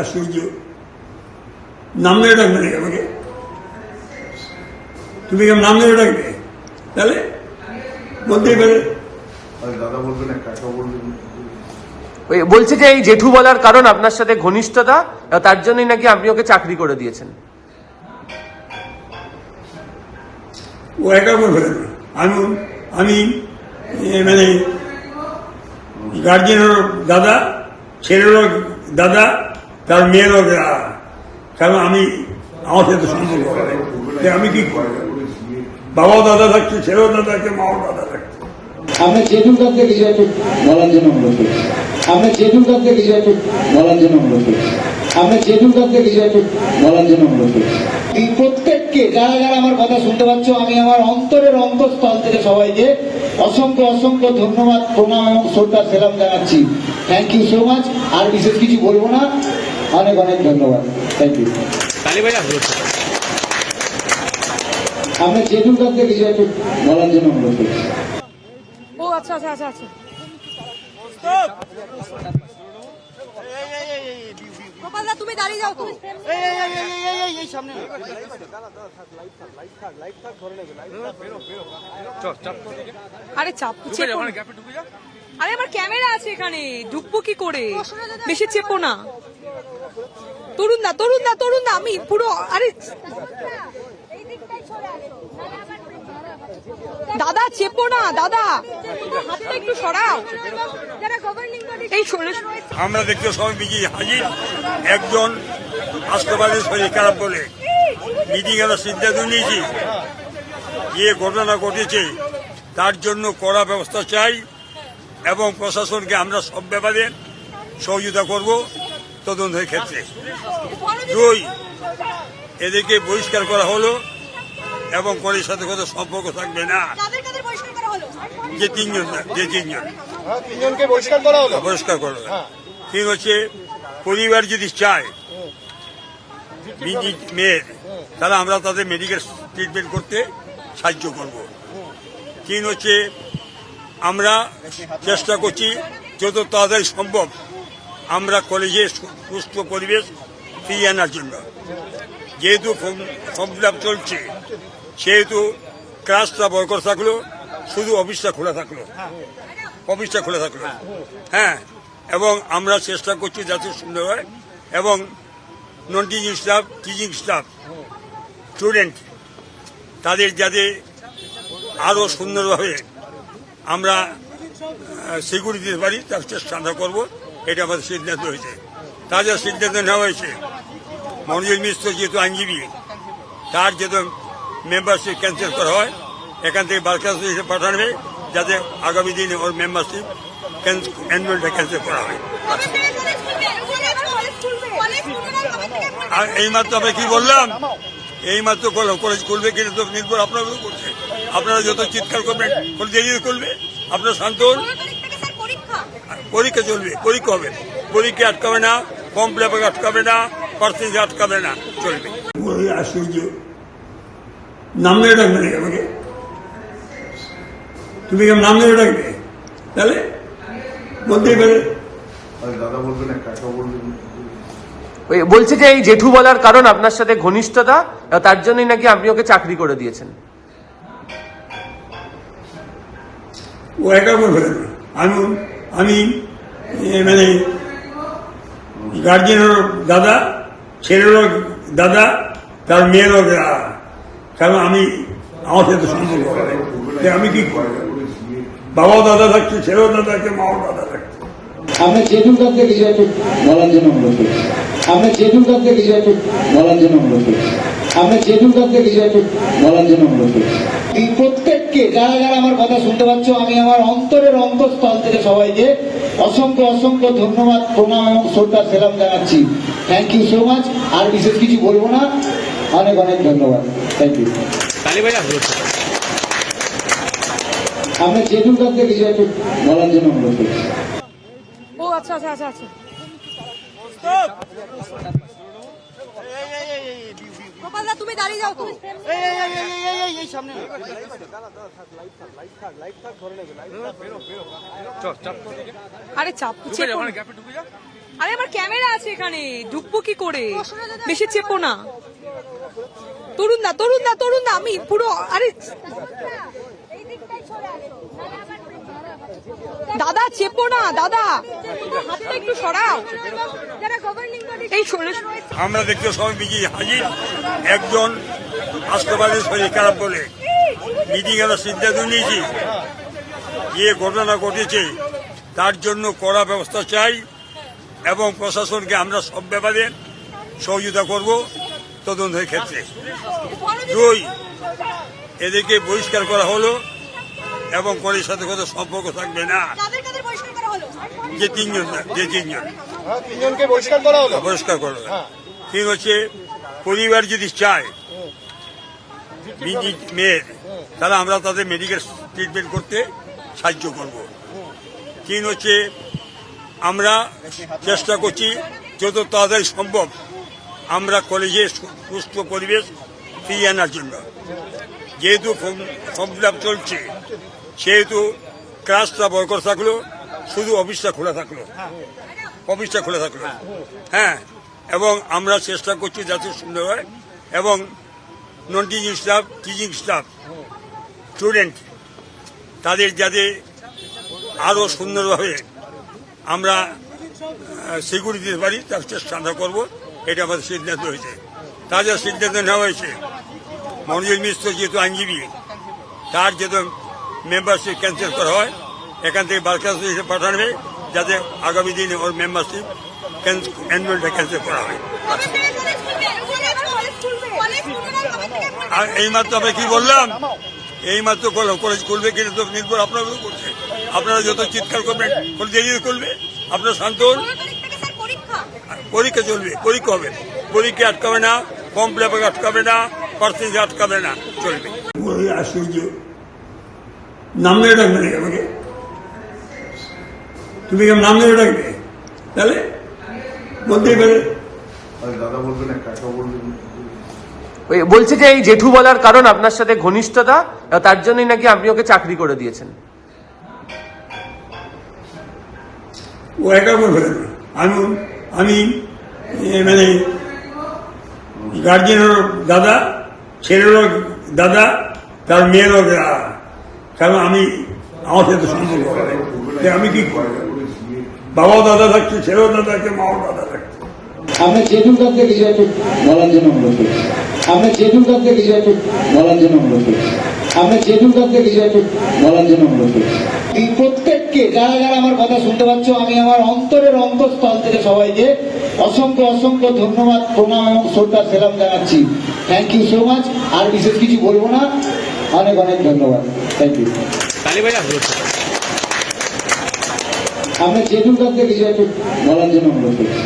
আশ্চর্য, নাম ধরে ডাকবে নাকি আমাকে? তুমি কেমন নাম ধরে ডাকবে? তাহলে বলতেই পারে। দাদা বলবেন না, কাকা বলবেন। বলছে যে এই জেঠু বলার কারণ আপনার সাথে ঘনিষ্ঠতা, তার জন্যই নাকি আপনি ওকে চাকরি করে দিয়েছেন। ও একা করে ফেলে না। আমি মানে গার্জেনেরও দাদা, ছেলেরও দাদা, তার মেয়েরও দাদা। কারণ আমি আমার সাথে সম্পর্ক করে আমি কি করবো? বাবাও দাদা থাকছে, ছেলেও দাদা থাকছে, মাও দাদা থাকছে। আমরা জেঠুর কাছে কিছু একটু বলার জন্য অনুরোধ করছি। আমরা জেঠুর কাছে কিছু একটু বলার জন্য অনুরোধ করছি। আমরা জেঠুর কাছে কিছু একটু বলার জন্য অনুরোধ করছি। এই প্রত্যেককে যারা যারা আমার কথা শুনতে পাচ্ছ, আমি আমার অন্তরের অন্তঃস্থল থেকে সবাইকে অসংখ্য অসংখ্য ধন্যবাদ, প্রণাম এবং শ্রদ্ধা সেলাম জানাচ্ছি। Thank you so much. আর বিশেষ কিছু বলবো না, অনেক অনেক ধন্যবাদ। Thank you. আমরা জেঠুর কাছে কিছু একটু বলার জন্য অনুরোধ করছি। ও আচ্ছা আচ্ছা আচ্ছা আচ্ছা গোপালদা তুমি দাঁড়িয়ে যাও। তুমি সামনে আরে চাপ, আরে আমার ক্যামেরা আছে এখানে, ঢুকবো কি করে? বেশি চেপো না। তরুণদা তরুণদা তরুণদা আমি পুরো, আরে দাদা চেপো না, দাদা হাতটা একটু সরাও। এই আমরা দেখতে সবাই মিটিং হাজির। একজন রাষ্ট্রবাদী শরীর খারাপ বলে মিটিং এর সিদ্ধান্ত নিয়েছি, যে ঘটনা ঘটেছে তার জন্য কড়া ব্যবস্থা চাই এবং প্রশাসনকে আমরা সব ব্যাপারে সহযোগিতা করব তদন্তের ক্ষেত্রে। দুই, এদেরকে বহিষ্কার করা হলো এবং কলের সাথে কোনো সম্পর্ক থাকবে না। যে তিনজনকে বহিষ্কার করা হলো। ঠিক হচ্ছে, পরিবার যদি চায় মেয়ের, তাহলে আমরা তাদের মেডিকেল ট্রিটমেন্ট করতে সাহায্য করব। তিন হচ্ছে, আমরা চেষ্টা করছি যত তাড়াতাড়ি সম্ভব আমরা কলেজে সুস্থ পরিবেশ ফিরিয়ে আনার জন্য। যেহেতু ফর্ম ফিল আপ চলছে, সেহেতু ক্লাসটা বয়কট থাকলো, শুধু অফিসটা খোলা থাকলো, হ্যাঁ। এবং আমরা চেষ্টা করছি যাতে সুন্দর হয় এবং non teaching staff, teaching staff, student তাদের যাতে আরও সুন্দরভাবে আমরা সিকিউরিটি দিতে পারি তার চেষ্টা আমরা করবো। এটা আমাদের সিদ্ধান্ত হয়েছে। তাদের সিদ্ধান্ত নেওয়া হয়েছে, মনোজ মিশ্র যেহেতু আইনজীবী, তার যেহেতু মেম্বারশিপ ক্যান্সেল করা হয়, এখান থেকে বরখাস্ত হিসেবে পাঠানো, যাতে আগামী দিনে ওর মেম্বারশিপ এনরোলটা ক্যান্সেল করা হয়। আর এইমাত্র আমরা কি বললাম, এইমাত্র কলেজ খুলবে কিনা তো নির্ভর আপনার উপর করছে। আপনারা যত চিৎকার করবেন দেরি করবে, আপনারা শান্ত হন। পরীক্ষা চলবে, পরীক্ষা হবে, পরীক্ষা আটকাবে না, ফর্ম ফিল আপ আটকাবে না, পার্সেন্টেজ আটকাবে না, চলবে। আশ্চর্য, নাম ধরে ডাকবে নাকি আমাকে? তুমি কেমন নাম ধরে ডাকবে? তাহলে বলতেই পারে। দাদা বলবেন না, কাকা বলবেন। বলছে যে এই জেঠু বলার কারণ আপনার সাথে ঘনিষ্ঠতা, তার জন্যই নাকি আপনি ওকে চাকরি করে দিয়েছেন। ও একা করে ফেলে না। আমি মানে গার্জেনেরও দাদা, ছেলেরও দাদা, তার মেয়েরও দাদা। কারণ আমি আমার সাথে সম্পর্ক করে আমি কি করবো? বাবাও দাদা থাকছে, ছেলেও দাদা থাকছে, মাও দাদা থাকছে। আমরা জেঠুর কাছে কিছু একটু বলার জন্য অনুরোধ করছি। আমরা জেঠুর কাছে কিছু একটু বলার জন্য অনুরোধ করছি। আমরা জেঠুর কাছে কিছু একটু বলার জন্য অনুরোধ করছি। এই প্রত্যেককে যারা যারা আমার কথা শুনতে পাচ্ছ, আমি আমার অন্তরের অন্তঃস্থল থেকে সবাইকে অসংখ্য অসংখ্য ধন্যবাদ, প্রণাম এবং শ্রদ্ধা সেলাম জানাচ্ছি। Thank you so much. আর বিশেষ কিছু বলবো না, অনেক অনেক ধন্যবাদ। Thank you. আমরা জেঠুর কাছে কিছু একটু বলার জন্য অনুরোধ করছি। ও আচ্ছা আচ্ছা আচ্ছা আচ্ছা গোপালদা তুমি তুমি দাঁড়িয়ে যাও তো। আরে চাপ চেপো না। আরে আমার ক্যামেরা আছে এখানে, ঢুকবো কি করে? বেশি চেপো না। তরুণ দা, তরুণ দা, তরুণ দা, আমি পুরো আরে দাদা চেপো না দাদা, হাতটা একটু সরাও। এই শোনে, আমরা দেখতে সবাই মিলে হাজির। একজন রাষ্ট্রবাদের শরীর খারাপ বলে মিটিং এর সিদ্ধান্ত নিয়েছি, যে ঘটনা ঘটেছে তার জন্য কড়া ব্যবস্থা চাই এবং প্রশাসনকে আমরা সব ব্যাপারে সহযোগিতা করব তদন্তের ক্ষেত্রে। দুই, এদেরকে বহিষ্কার করা হলো এবং কলের সাথে কোনো সম্পর্ক থাকবে না। যে তিনজন তিনজনকে বহিষ্কার করা হলো। বহিষ্কার করা হলো। তিন হচ্ছে, পরিবার যদি চায় মেয়ের, তাহলে আমরা তাদের মেডিকেল ট্রিটমেন্ট করতে সাহায্য করব। তিন হচ্ছে, আমরা চেষ্টা করছি যত তাড়াতাড়ি সম্ভব আমরা কলেজে সুস্থ পরিবেশ ফিরিয়ে আনার জন্য। যেহেতু ফর্ম ফিল আপ চলছে, সেহেতু ক্লাসটা বয়কট থাকলো, শুধু অফিসটা খোলা থাকলো, হ্যাঁ। এবং আমরা চেষ্টা করছি যাতে সুন্দর হয় এবং non teaching staff, teaching staff, student তাদের যাতে আরও সুন্দরভাবে আমরা সিকিউরিটি দিতে পারি তার চেষ্টা আমরা করবো। এটা আমাদের সিদ্ধান্ত হয়েছে। তাদের সিদ্ধান্ত নেওয়া হয়েছে, মনোজ মিশ্র যেহেতু আইনজীবী, তার যেহেতু মেম্বারশিপ ক্যান্সেল করা হয়, এখান থেকে বরখাস্ত হিসেবে পাঠানো, যাতে আগামী দিনে ওর মেম্বারশিপ অ্যানুয়ালটা ক্যান্সেল করা হয়। আর এইমাত্র আমরা কি বললাম, এইমাত্র কলেজ খুলবে কিনা তো নির্ভর আপনার উপর করছে। আপনারা যত চিৎকার করবেন দেরি করবে, আপনারা শান্ত হন। পরীক্ষা চলবে, পরীক্ষা হবে, পরীক্ষা আটকাবে না, ফর্ম ফিল আপ আটকাবে না, পার্সেন্টেজ আটকাবে না, চলবে। আশ্চর্য, নাম ধরে ডাকবে নাকি আমাকে? তুমি কেমন নাম ধরে ডাকবে? তাহলে বলতেই পারে। দাদা বলবেন না, কাকা বলবেন। বলছে যে এই জেঠু বলার কারণ আপনার সাথে ঘনিষ্ঠতা, তার জন্যই নাকি আপনি ওকে চাকরি করে দিয়েছেন। ও একা বলবে না, আমি মানে গার্জেনেরও দাদা, ছেলেরও দাদা, তার মেয়েরও দাদা। কারণ আমি আমার সাথে সম্পর্ক হবে, আমি কি করবো? বাবাও দাদা থাকছে, ছেলেও দাদা থাকছে, মাও দাদা থাকছে। আমরা জেঠুর কাছে কিছু একটু বলার জন্য অনুরোধ করছি। আমরা জেঠুর কাছে কিছু একটু বলার জন্য অনুরোধ করছি। আমরা জেঠুর কাছে কিছু একটু বলার জন্য অনুরোধ করছি। এই প্রত্যেককে, যারা যারা আমার কথা শুনতে পাচ্ছ, আমি আমার অন্তরের অন্তঃস্থল থেকে সবাইকে অসংখ্য অসংখ্য ধন্যবাদ, প্রণাম এবং শ্রদ্ধা সেলাম জানাচ্ছি। Thank you so much. আর বিশেষ কিছু বলবো না, অনেক অনেক ধন্যবাদ। Thank you. আমরা জেঠুর কাছে কিছু একটু বলার জন্য অনুরোধ করছি।